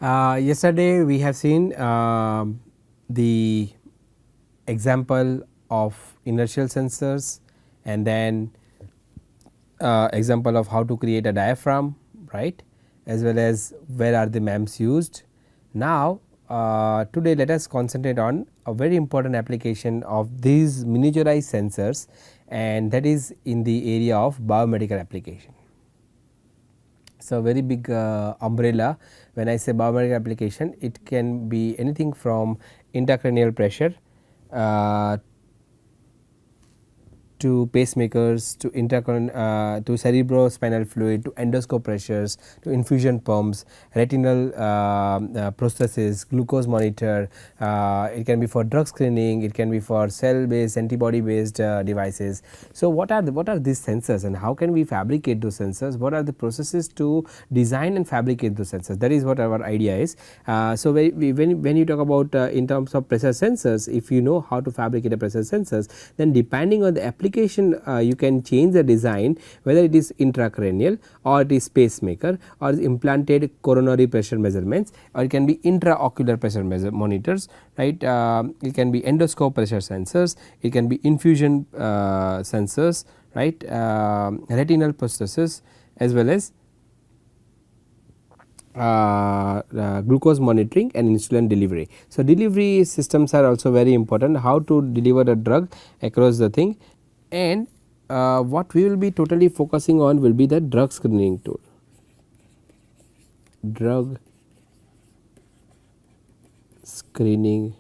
Yesterday we have seen the example of inertial sensors and then example of how to create a diaphragm, right, as well as where are the MEMS used. Now today let us concentrate on a very important application of these miniaturized sensors, and that is in the area of biomedical application. So, very big umbrella. When I say biomedical application, it can be anything from intracranial pressure to pacemakers, to to cerebrospinal fluid, to endoscope pressures, to infusion pumps, retinal processes, glucose monitor. It can be for drug screening, it can be for cell based, antibody based devices. So, what are these sensors and how can we fabricate those sensors? What are the processes to design and fabricate those sensors? That is what our idea is. So, when you talk about in terms of pressure sensors, if you know how to fabricate a pressure sensors, then depending on the application you can change the design, whether it is intracranial or it is pacemaker or implanted coronary pressure measurements, or it can be intraocular pressure monitors, right. It can be endoscope pressure sensors, it can be infusion sensors, right, retinal processes, as well as glucose monitoring and insulin delivery. So, delivery systems are also very important, how to deliver a drug across the thing, and what we will be totally focusing on will be the drug screening tool, drug screening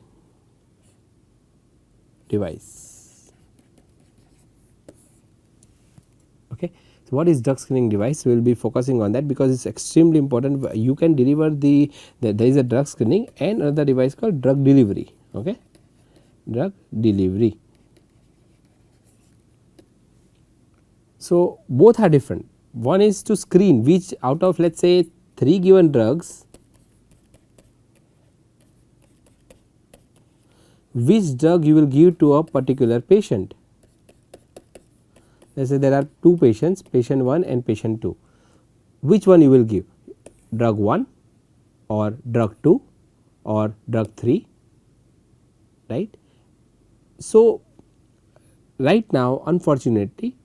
device. Okay. So, what is drug screening device? We will be focusing on that because it is extremely important. You can deliver there is a drug screening and another device called drug delivery. Okay. Drug delivery. So, both are different. One is to screen which out of, let us say, 3 given drugs, which drug you will give to a particular patient. Let us say there are 2 patients, patient 1 and patient 2. Which one you will give? Drug 1 or drug 2 or drug 3, right. So, right now unfortunately,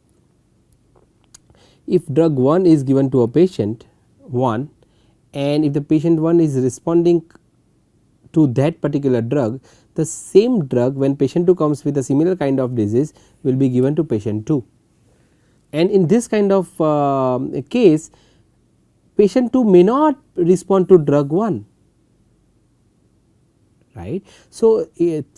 if drug 1 is given to a patient 1 and if the patient 1 is responding to that particular drug, the same drug when patient 2 comes with a similar kind of disease will be given to patient 2. And in this kind of case, patient 2 may not respond to drug 1, right. So,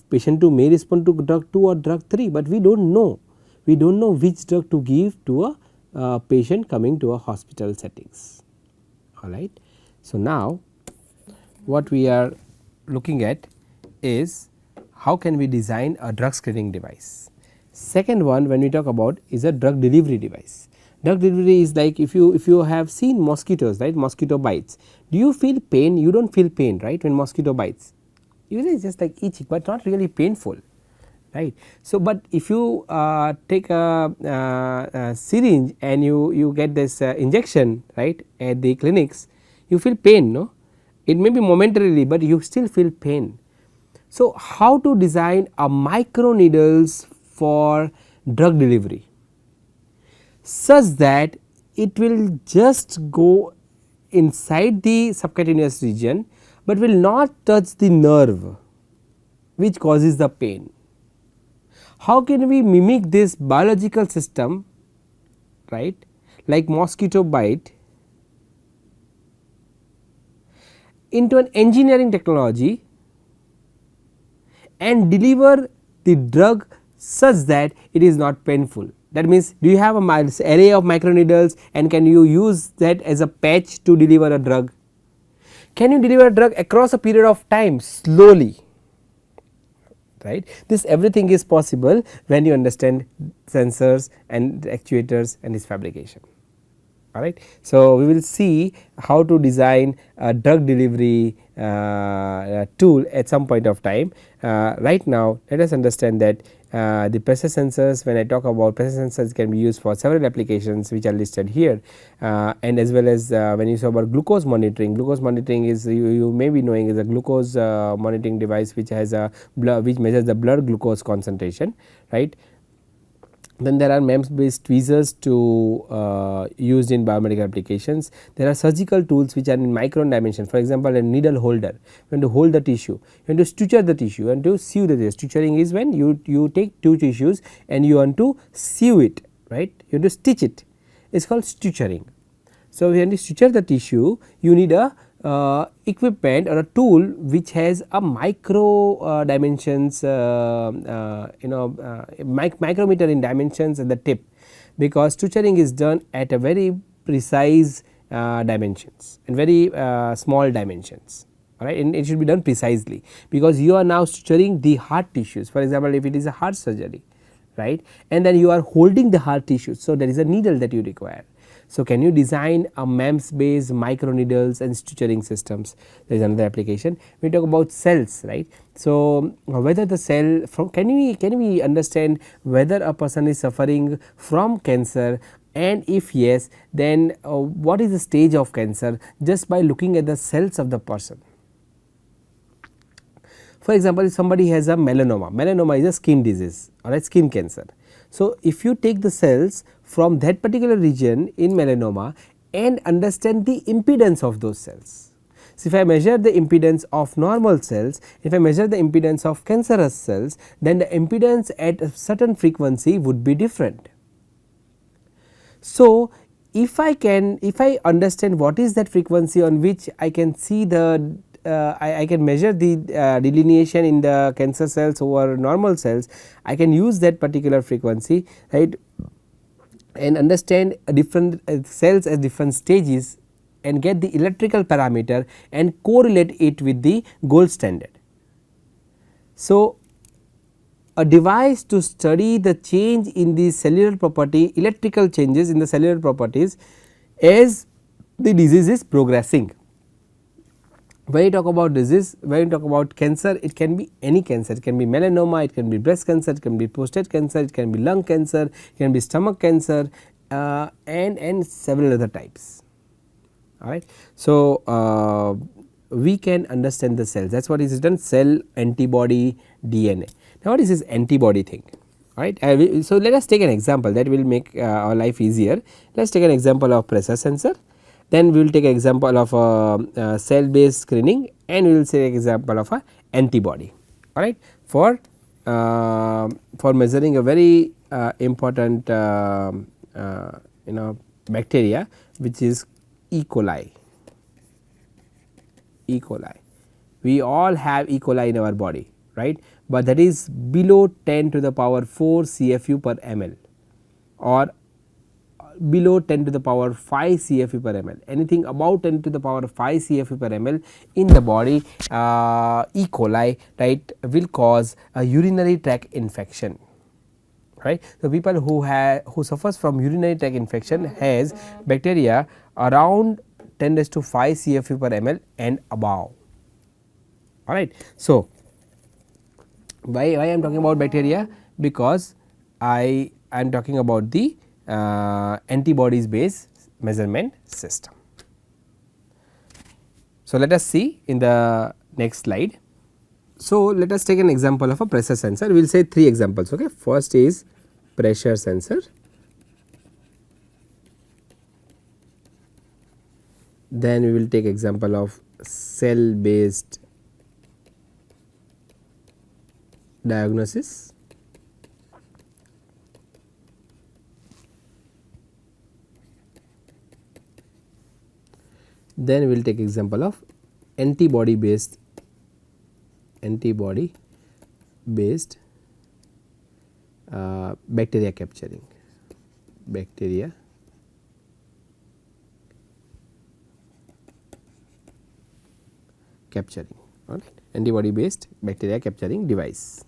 patient 2 may respond to drug 2 or drug 3, but we do not know, which drug to give to a patient coming to a hospital settings, all right. So, now what we are looking at is how can we design a drug screening device. Second one when we talk about is a drug delivery device. Drug delivery is like if you have seen mosquitoes, right, mosquito bites, do you feel pain? You do not feel pain, right, when mosquito bites, usually it is just like itchy, but not really painful, right. So, but if you take a syringe and you get this injection, right, at the clinics, you feel pain, no, it may be momentarily, but you still feel pain. So, how to design a micro needles for drug delivery such that it will just go inside the subcutaneous region, but will not touch the nerve which causes the pain. How can we mimic this biological system, right, like mosquito bite into an engineering technology and deliver the drug such that it is not painful. That means, do you have a array of microneedles and can you use that as a patch to deliver a drug? Can you deliver a drug across a period of time slowly? Right. This everything is possible when you understand sensors and actuators and its fabrication. All right. So, we will see how to design a drug delivery tool at some point of time. Right now let us understand that The pressure sensors, when I talk about pressure sensors, can be used for several applications which are listed here, and as well as when you say about glucose monitoring is, you may be knowing, is a glucose monitoring device which has a which measures the blood glucose concentration, right. Then there are MEMS based tweezers to used in biomedical applications. There are surgical tools which are in micron dimension, for example, a needle holder. You want to hold the tissue, you want to suture the tissue, you want to sew the tissue. Suturing is when you take two tissues and you want to sew it, right, you want to stitch it, it is called suturing. So, when you suture the tissue, you need a equipment or a tool which has a micro dimensions, micrometer in dimensions at the tip, because suturing is done at a very precise dimensions and very small dimensions, alright, and it should be done precisely, because you are now suturing the heart tissues, for example, if it is a heart surgery, right, and then you are holding the heart tissues. So, there is a needle that you require. So, can you design a MEMS based micro needles and suturing systems? There is another application. We talk about cells, right. So, whether the cell from, can we understand whether a person is suffering from cancer, and if yes, then what is the stage of cancer, just by looking at the cells of the person. For example, if somebody has a melanoma is a skin disease or a skin cancer. So, if you take the cells from that particular region in melanoma and understand the impedance of those cells. So, if I measure the impedance of normal cells, if I measure the impedance of cancerous cells, then the impedance at a certain frequency would be different. So, if I understand what is that frequency on which I can see the I can measure the delineation in the cancer cells over normal cells, I can use that particular frequency, right, and understand different cells at different stages and get the electrical parameter and correlate it with the gold standard. So, a device to study the change in the cellular property, electrical changes in the cellular properties as the disease is progressing. When you talk about disease, when you talk about cancer, it can be any cancer, it can be melanoma, it can be breast cancer, it can be prostate cancer, it can be lung cancer, it can be stomach cancer, and several other types, alright. So, we can understand the cells, that is what is done, cell, antibody, DNA. Now, what is this antibody thing, right? So, let us take an example that will make our life easier. Let us take an example of pressure sensor. Then we will take an example of a cell based screening, and we will take example of a antibody, alright, for measuring a very important bacteria, which is E. coli. E. coli. We all have E. coli in our body, right, but that is below 10 to the power 4 CFU per ml or below 10 to the power 5 CFU per ml. Anything above 10 to the power 5 CFU per ml in the body, E. coli, right, will cause a urinary tract infection, right. So, people who suffers from urinary tract infection has bacteria around 10 raised to 5 CFU per ml and above, alright. So, why I am talking about bacteria, because I am talking about the antibodies based measurement system. So, let us see in the next slide. So, let us take an example of a pressure sensor. We will say 3 examples. Okay. First is pressure sensor, then we will take example of cell based diagnosis, then we will take example of antibody based bacteria capturing, alright, antibody based bacteria capturing device,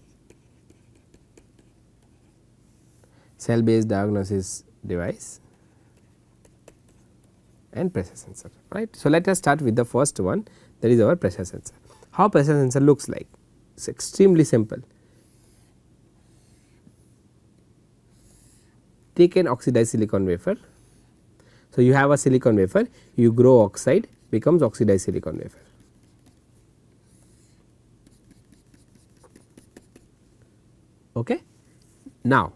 cell based diagnosis device, and pressure sensor, right. So, let us start with the first one, that is our pressure sensor. How pressure sensor looks like? It is extremely simple. take an oxidized silicon wafer. So, you have a silicon wafer, you grow oxide, becomes oxidized silicon wafer. Okay. Now,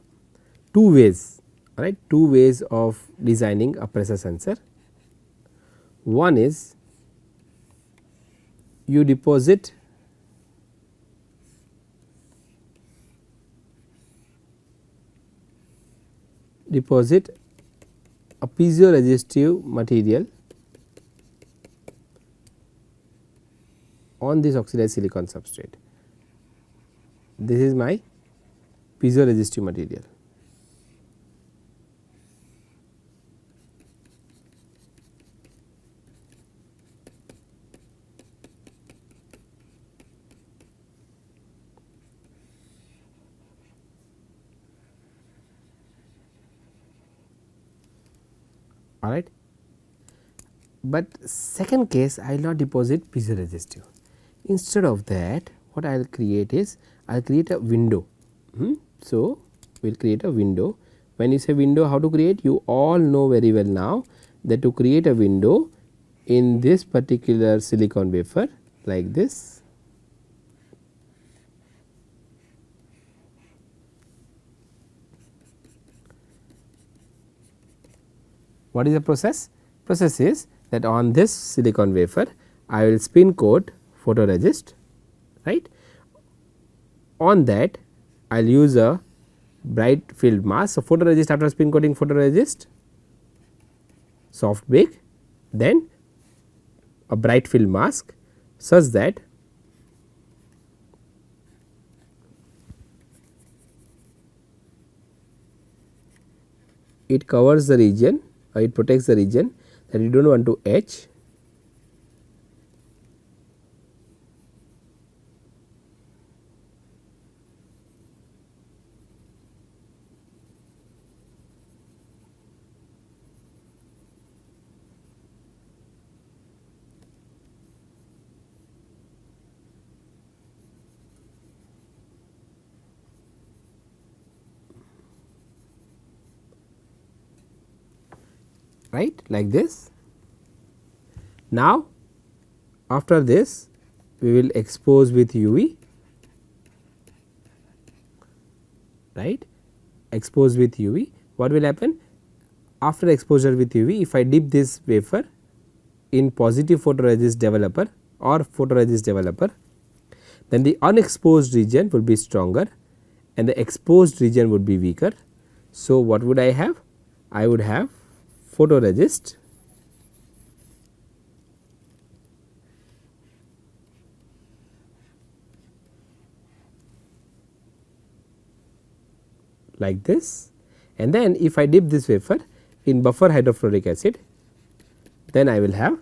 two ways, alright, two ways of designing a pressure sensor. One is you deposit a piezoresistive material on this oxidized silicon substrate. This is my piezoresistive material. Alright. But second case I will not deposit piezoresistive. Instead of that, what I will create is I will create a window. So, we will create a window. When you say window, how to create? You all know very well now that to create a window in this particular silicon wafer like this. What is the process? Process is that on this silicon wafer I will spin coat photoresist, right. On that I will use a bright field mask. So, photoresist, after spin coating photoresist, soft bake, then a bright field mask such that it covers the region or it protects the region that you do not want to etch. Right, like this. Now, after this we will expose with UV, right, expose with UV. What will happen? After exposure with UV, if I dip this wafer in positive photoresist developer or photoresist developer, then the unexposed region will be stronger and the exposed region would be weaker. So, what would I have? I would have photoresist like this, and then if I dip this wafer in buffer hydrofluoric acid, then I will have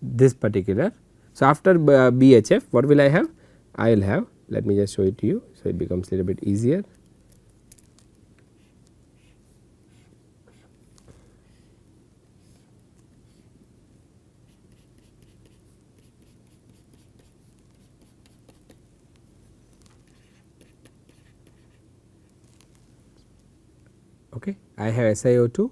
this particular. So, after BHF what will I have? I will have, let me just show it to you, so it becomes a little bit easier. Okay. I have SiO2,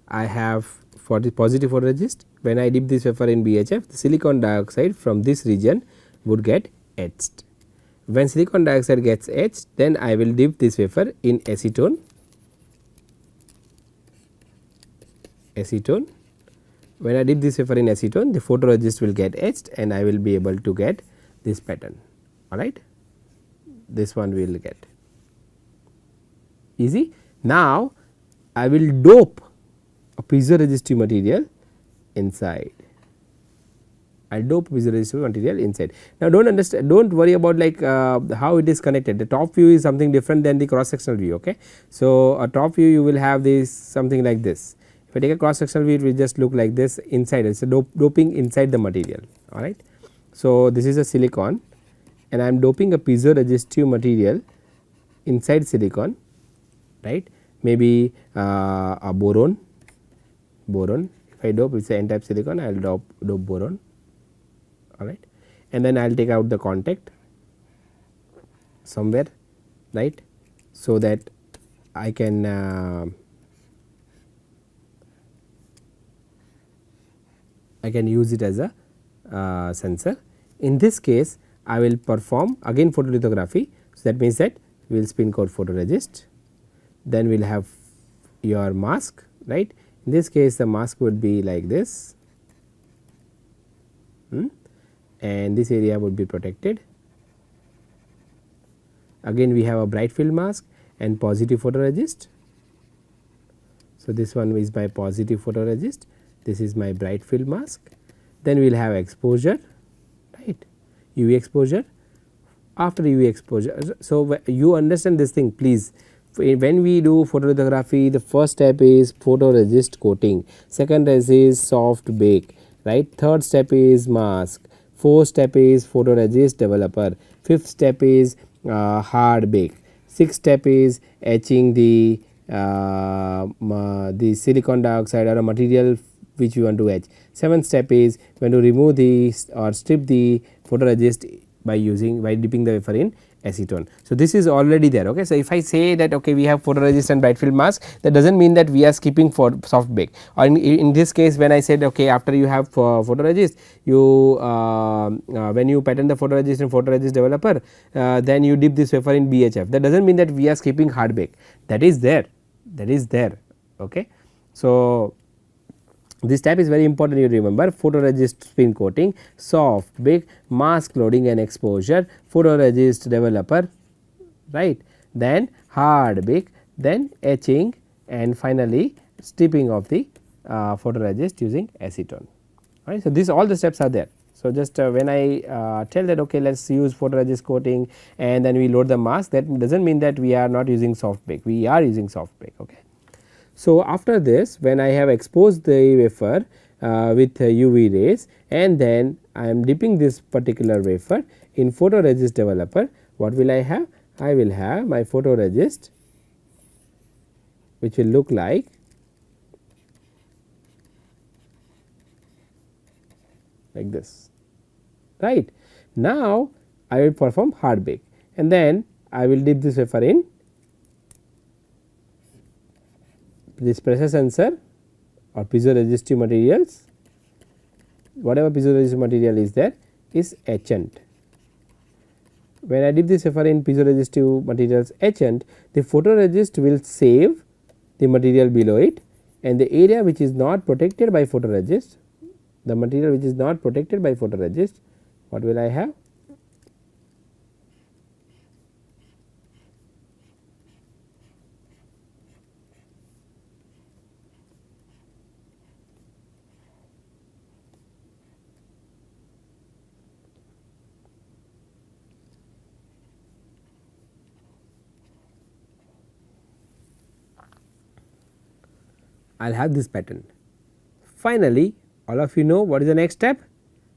I have for the positive photoresist. When I dip this wafer in BHF, the silicon dioxide from this region would get etched. When silicon dioxide gets etched, then I will dip this wafer in acetone. When I dip this wafer in acetone, the photoresist will get etched and I will be able to get this pattern, alright. This one we will get easy. Now, I will dope a piezoresistive material inside. I will dope piezoresistive material inside. Now, do not worry about like how it is connected. The top view is something different than the cross sectional view. Okay. So, a top view you will have this something like this. If I take a cross sectional view, it will just look like this inside. It is a doping inside the material. Alright. So, this is a silicon and I am doping a piezoresistive material inside silicon, right. Maybe a boron. If I dope, it is a n type silicon, I will dope boron, alright, and then I will take out the contact somewhere, right, so that I can use it as a sensor. In this case I will perform again photolithography. So, that means that we will spin coat photoresist, then we will have your mask, right. In this case the mask would be like this, and this area would be protected. Again we have a bright field mask and positive photoresist. So, this one is my positive photoresist, this is my bright field mask. Then we will have exposure, right, UV exposure. After UV exposure, so you understand this thing please. When we do photolithography, the first step is photoresist coating, second is soft bake, right, third step is mask, fourth step is photoresist developer, fifth step is hard bake, sixth step is etching the silicon dioxide or a material which we want to etch, seventh step is when to remove the or strip the photoresist by dipping the wafer in acetone. So, this is already there. Okay. So, if I say that okay, we have photoresist and bright field mask, that does not mean that we are skipping for soft bake, or in this case when I said okay, after you have photoresist, you when you pattern the photoresist and photoresist developer, then you dip this wafer in BHF, that does not mean that we are skipping hard bake, that is there, that is there. Okay. So, this step is very important, you remember: photoresist spin coating, soft bake, mask loading and exposure, photoresist developer, right, then hard bake, then etching, and finally stripping of the photoresist using acetone, right. So, this all the steps are there. So, just when I tell that okay, let us use photoresist coating and then we load the mask, that does not mean that we are not using soft bake, we are using soft bake. Okay. So, after this, when I have exposed the wafer with UV rays, and then I am dipping this particular wafer in photoresist developer, what will I have? I will have my photoresist which will look like this, right. Now, I will perform hard bake, and then I will dip this wafer in this pressure sensor or piezoresistive materials, whatever piezoresistive material is there is etchant. When I dip this wafer in piezoresistive materials etchant, the photoresist will save the material below it, and the area which is not protected by photoresist, the material which is not protected by photoresist, what will I have? I will have this pattern. Finally, all of you know what is the next step?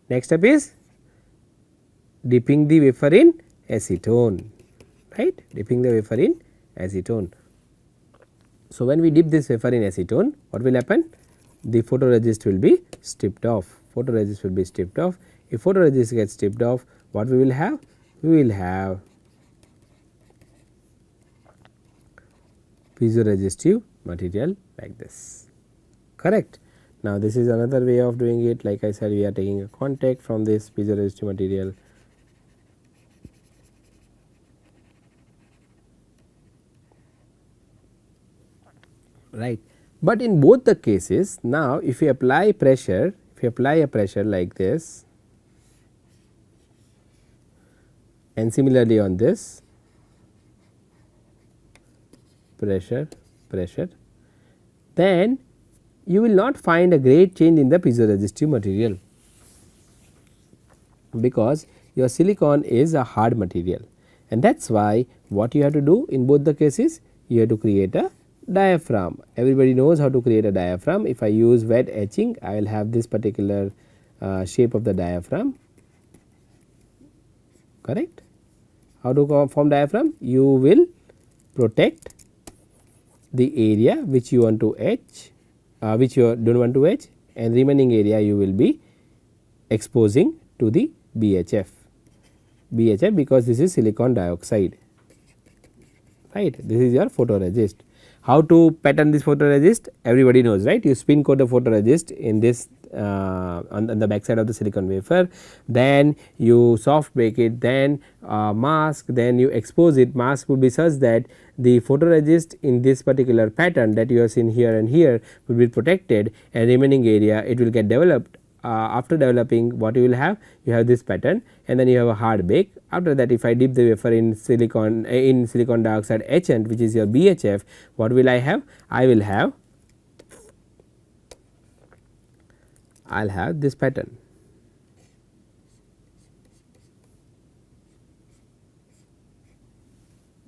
Next step is dipping the wafer in acetone, right, dipping the wafer in acetone. So, when we dip this wafer in acetone, what will happen? The photoresist will be stripped off, photoresist will be stripped off. If photoresist gets stripped off, what we will have? We will have piezoresistive material like this, correct. Now, this is another way of doing it. Like I said, we are taking a contact from this piezoresistive material, right. But in both the cases, now if you apply pressure, if you apply a pressure like this, and similarly on this pressure, then you will not find a great change in the piezoresistive material, because your silicon is a hard material, and that is why what you have to do in both the cases, you have to create a diaphragm. Everybody knows how to create a diaphragm. If I use wet etching, I will have this particular shape of the diaphragm, correct. How to form diaphragm? You will protect the area which you want to etch, which you do not want to etch, and remaining area you will be exposing to the BHF, because this is silicon dioxide, right. This is your photoresist. How to pattern this photoresist? Everybody knows, right? You spin coat the photoresist in this on the back side of the silicon wafer, then you soft bake it, then mask, then you expose it. Mask would be such that the photoresist in this particular pattern that you have seen here and here will be protected, and remaining area it will get developed. After developing, what you will have? You have this pattern, and then you have a hard bake. After that, if I dip the wafer in silicon dioxide etchant, which is your BHF, what will I have? I will have this pattern,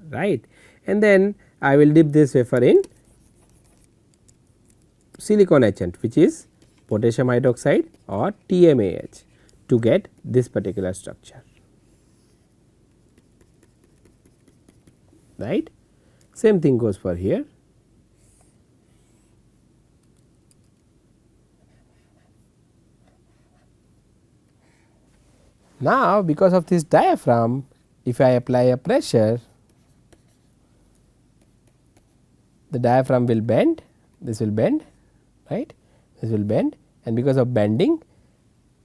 right, and then I will dip this wafer in silicon etchant, which is potassium hydroxide or TMAH, to get this particular structure, right. Same thing goes for here. Now, because of this diaphragm, if I apply a pressure, the diaphragm will bend, this will bend, right, this will bend, and because of bending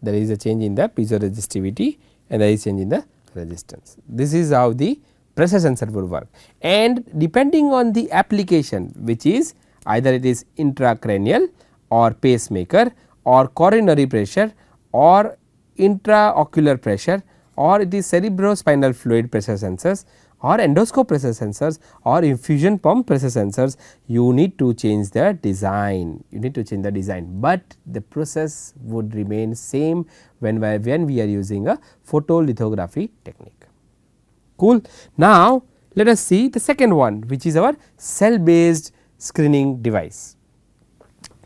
there is a change in the piezoresistivity and there is change in the resistance. This is how the pressure sensor would work, and depending on the application, which is either it is intracranial or pacemaker or coronary pressure or intraocular pressure, or it is cerebrospinal fluid pressure sensors or endoscope pressure sensors or infusion pump pressure sensors, you need to change the design, but the process would remain same when we are using a photolithography technique. Cool. Now, let us see the second one, which is our cell based screening device.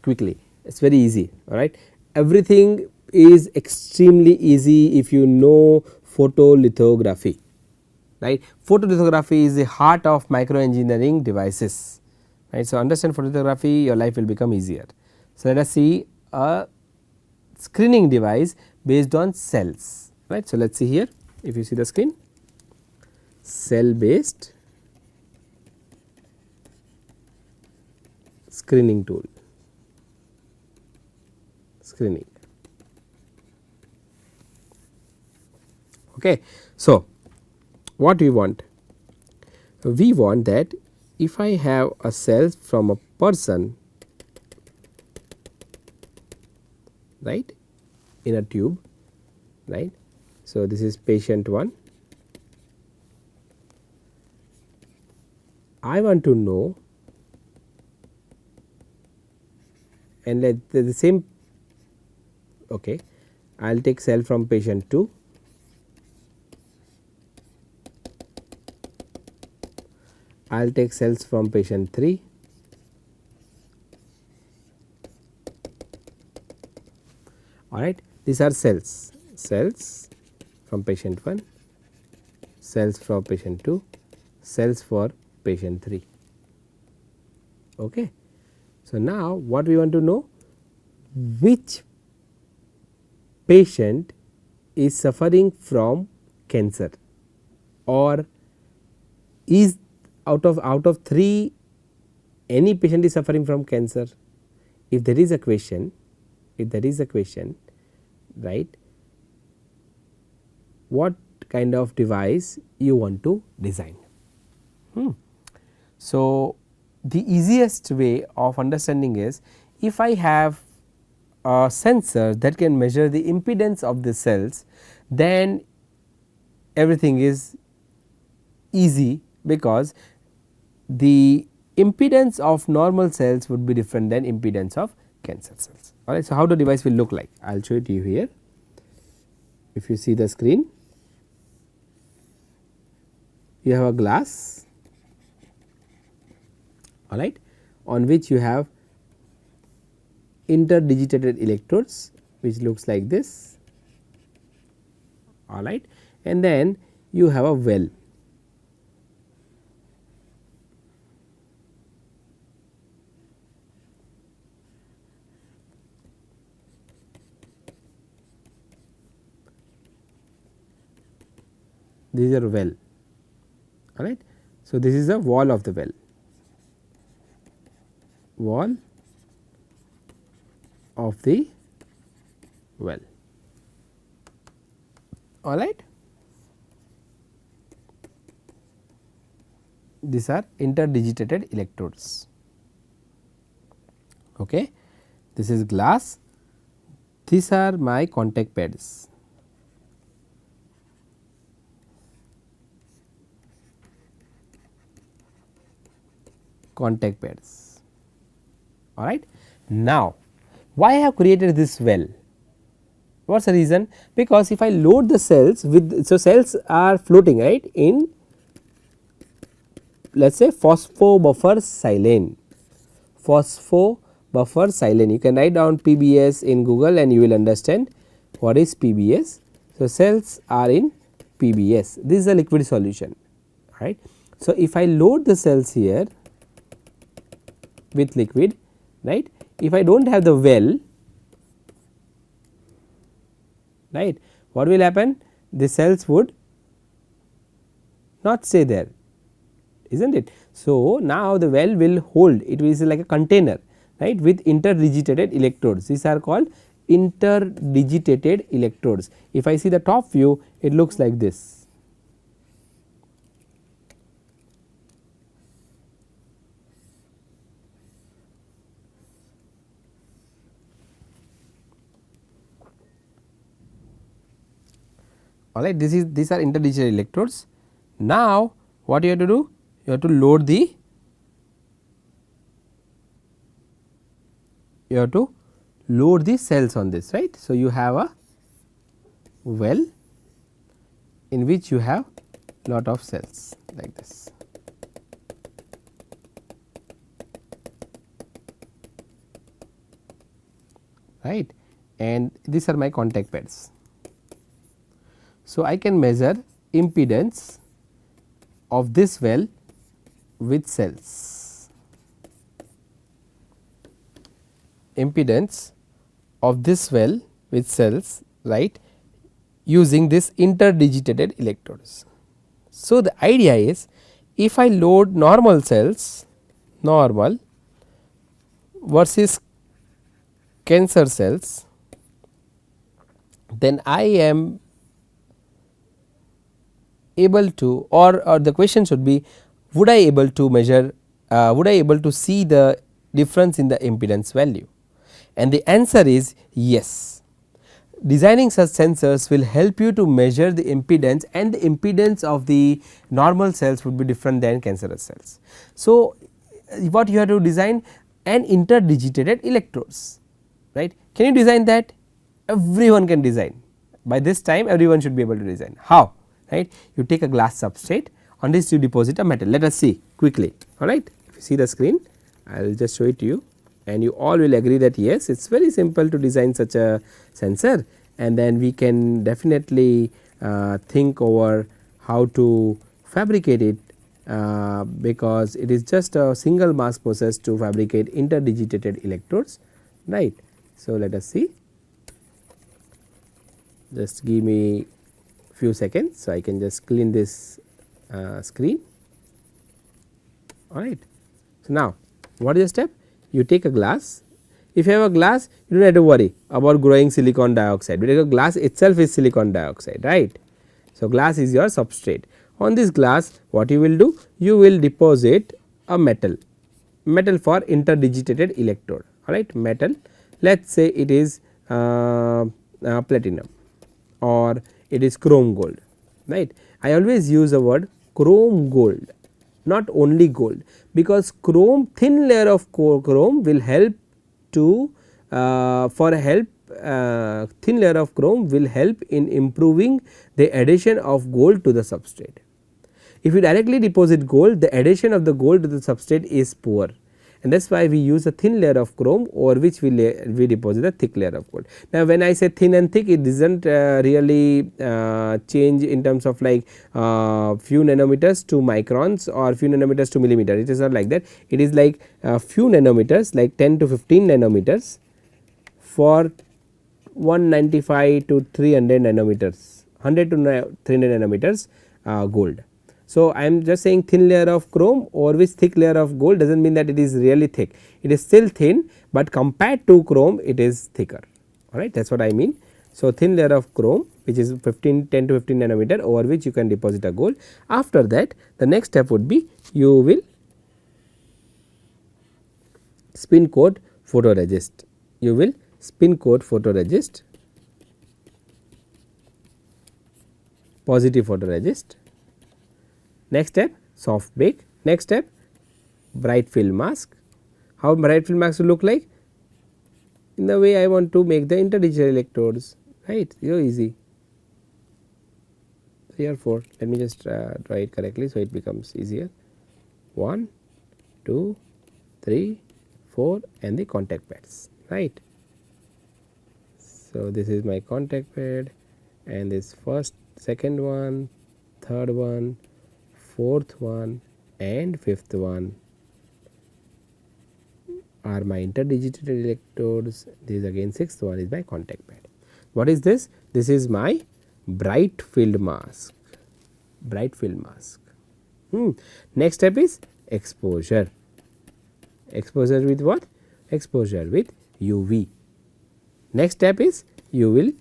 Quickly, it is very easy, all right. Everything is extremely easy if you know photolithography, right. Photolithography is the heart of microengineering devices, right. So, understand photolithography, your life will become easier. So, let us see a screening device based on cells, right. So, let us see here, if you see the screen, cell based screening tool, screening. Okay. So, what we want? We want that if I have a cell from a person, right, in a tube, right. So, this is patient 1. I want to know, and let the same, okay, I will take cell from patient 2. I will take cells from patient 3, alright. These are cells from patient 1, cells from patient 2, cells for patient 3. Okay. So, now what we want to know, which patient is suffering from cancer, or is out of 3 any patient is suffering from cancer. If there is a question, right, what kind of device you want to design. So, the easiest way of understanding is, if I have a sensor that can measure the impedance of the cells, then everything is easy, because the impedance of normal cells would be different than impedance of cancer cells. Alright. So, how the device will look like? I will show it to you here. If you see the screen, you have a glass, alright, on which you have interdigitated electrodes, which looks like this, alright, and then you have a well. This is a well, alright. So, this is the wall of the well. wall of the well. All right. These are interdigitated electrodes. Okay. This is glass, these are my contact pads. Contact pads. All right. Now, why I have created this well? What is the reason? Because if I load the cells with, so cells are floating, right, in let us say phosphobuffer silane. Phosphobuffer silane, you can write down PBS in Google and you will understand what is PBS. So, cells are in PBS, this is a liquid solution, right. So, if I load the cells here with liquid, right, if I do not have the well, right, what will happen? The cells would not stay there, is not it. So, now the well will hold, it is like a container, right, with interdigitated electrodes. These are called interdigitated electrodes. If I see the top view, it looks like this. Alright, these are interdigitated electrodes. Now, what you have to do? You have to load the, cells on this, right. So, you have a well in which you have lot of cells like this. Right, and these are my contact pads. So, I can measure impedance of this well with cells, impedance of this well with cells, right, using this interdigitated electrodes. So, the idea is if I load normal cells, normal versus cancer cells, then I am able to, or the question should be, would I able to measure, would I able to see the difference in the impedance value, and the answer is yes. Designing such sensors will help you to measure the impedance, and the impedance of the normal cells would be different than cancerous cells. So, what you have to design? An interdigitated electrodes, right. Can you design that? Everyone can design. By this time everyone should be able to design. How? Right, you take a glass substrate, on this you deposit a metal. Let us see quickly. All right, if you see the screen, I will just show it to you, and you all will agree that yes, it is very simple to design such a sensor, and then we can definitely think over how to fabricate it, because it is just a single mass process to fabricate interdigitated electrodes, right. So, let us see, just give me few seconds. So, I can just clean this screen. All right. So, now what is the step? You take a glass. If you have a glass, you do not have to worry about growing silicon dioxide, because glass itself is silicon dioxide, right. So, glass is your substrate. On this glass, what you will do? You will deposit a metal for interdigitated electrode. All right, metal. Let us say it is platinum, or it is chrome gold, right. I always use the word chrome gold, not only gold, because chrome, thin layer of chrome will help to thin layer of chrome will help in improving the addition of gold to the substrate. If you directly deposit gold, the addition of the gold to the substrate is poor, and that is why we use a thin layer of chrome over which we deposit a thick layer of gold. Now, when I say thin and thick, it does not really change in terms of like few nanometers to microns or few nanometers to millimeter. It is not like that. It is like few nanometers, like 10 to 15 nanometers for 195 to 300 nanometers, 100 to 300 nanometers gold. So, I am just saying thin layer of chrome over which thick layer of gold does not mean that it is really thick, it is still thin, but compared to chrome it is thicker, alright, that is what I mean. So, thin layer of chrome which is 10 to 15 nanometer over which you can deposit a gold. After that the next step would be you will spin coat photoresist, you will spin coat photoresist, positive photoresist. Next step soft bake, next step bright field mask. How bright field mask will look like? In the way I want to make the interdigital electrodes, right, so easy. 3 or 4, let me just draw it correctly so it becomes easier. 1, 2, 3, 4 and the contact pads, right. So, this is my contact pad and this first, second one, third one, fourth one and fifth one are my interdigital electrodes. This again sixth one is my contact pad. What is this? This is my bright field mask, bright field mask. Next step is exposure, exposure with what? Exposure with UV. Next step is you will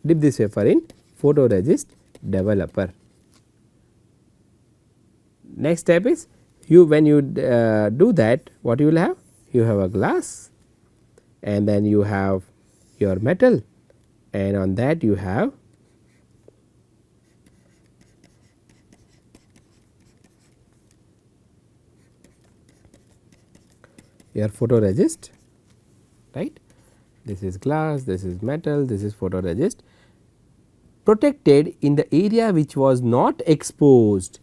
dip this wafer in photoresist developer. Next step is you, when you do that, what you will have? You have a glass and then you have your metal and on that you have your photoresist, right. This is glass, this is metal, this is photoresist, protected in the area which was not exposed,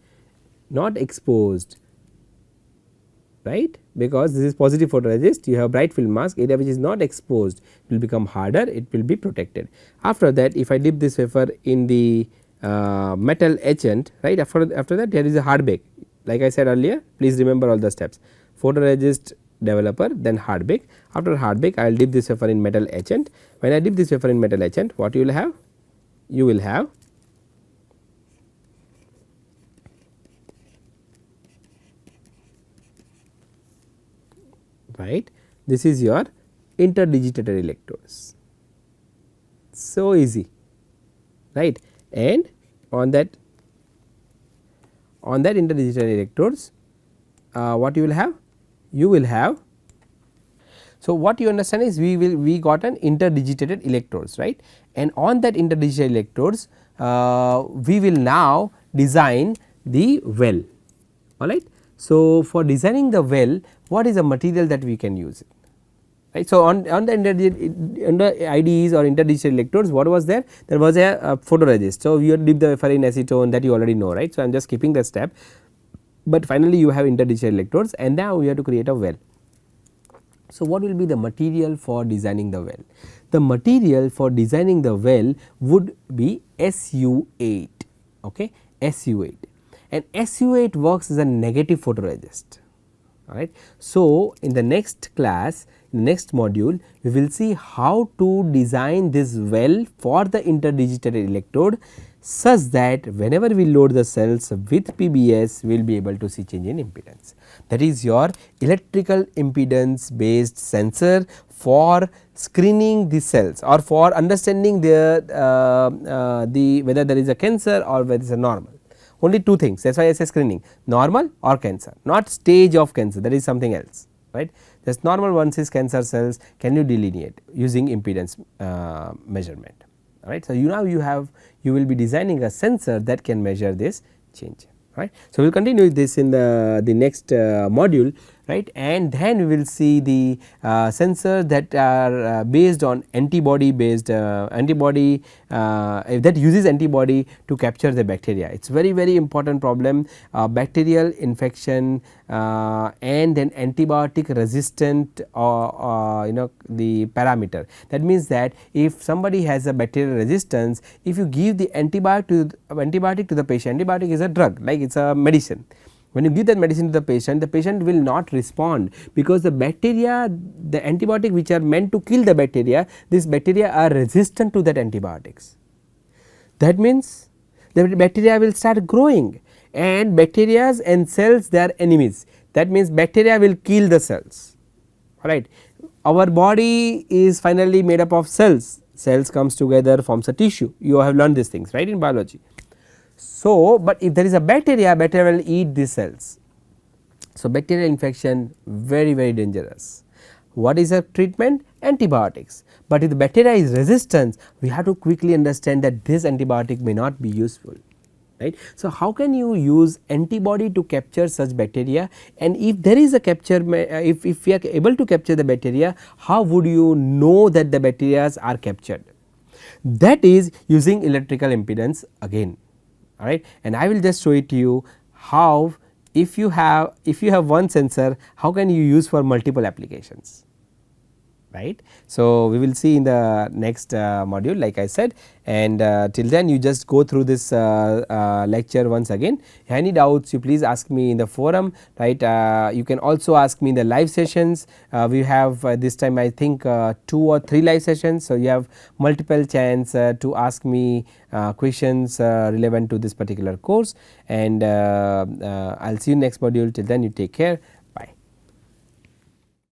right, because this is positive photoresist, you have bright field mask, area which is not exposed will become harder, it will be protected. After that if I dip this wafer in the metal etchant, right, after that there is a hard bake, like I said earlier, please remember all the steps, photoresist developer then hard bake. After hard bake I will dip this wafer in metal etchant. When I dip this wafer in metal etchant, what you will have? You will have right, this is your interdigitated electrodes, so easy, right, and on that interdigitated electrodes what you will have? You will have, so what you understand is we got an interdigitated electrodes, right, and on that interdigitated electrodes we will now design the well, alright. So, for designing the well, what is the material that we can use, right. So, on the IDEs or interdigital electrodes, what was there? There was a photoresist. So, you dip the wafer in acetone, that you already know, right. So, I am just skipping that step, but finally you have interdigital electrodes and now we have to create a well. So, what will be the material for designing the well? The material for designing the well would be SU8, okay, SU8, and SU8 works as a negative photoresist, alright. So, in the next class, in the next module, we will see how to design this well for the interdigitated electrode such that whenever we load the cells with PBS, we will be able to see change in impedance. That is your electrical impedance based sensor for screening the cells or for understanding the whether there is a cancer or whether it is a normal. Only two things, that is why I say screening, normal or cancer, not stage of cancer, that is something else, right. Just normal ones is cancer cells, can you delineate using impedance measurement, alright. So, now you will be designing a sensor that can measure this change, right. So, we will continue this in the next module, right, and then we will see the sensors that are based on antibody based that uses antibody to capture the bacteria. It is very important problem, bacterial infection and then antibiotic resistant the parameter. That means that if somebody has a bacterial resistance, if you give the antibiotic to the patient, antibiotic is a drug, like it is a medicine. When you give that medicine to the patient will not respond because the bacteria, the antibiotic which are meant to kill the bacteria, these bacteria are resistant to that antibiotics. That means the bacteria will start growing, and bacteria and cells, they are enemies. That means bacteria will kill the cells, alright. Our body is finally made up of cells, cells comes together, forms a tissue, you have learned these things, right, in biology. So, but if there is a bacteria, bacteria will eat these cells. So, bacterial infection very dangerous. What is a treatment? Antibiotics. But if the bacteria is resistant, we have to quickly understand that this antibiotic may not be useful, right. So, how can you use antibody to capture such bacteria, and if there is a capture, if we are able to capture the bacteria, how would you know that the bacteria are captured? That is using electrical impedance again, alright, and I will just show it to you how, if you have one sensor, how can you use for multiple applications, right. So, we will see in the next module, like I said, and till then you just go through this lecture once again. Any doubts, you please ask me in the forum, right. You can also ask me in the live sessions. We have this time I think 2 or 3 live sessions. So, you have multiple chance to ask me questions relevant to this particular course, and I will see you next module. Till then, you take care.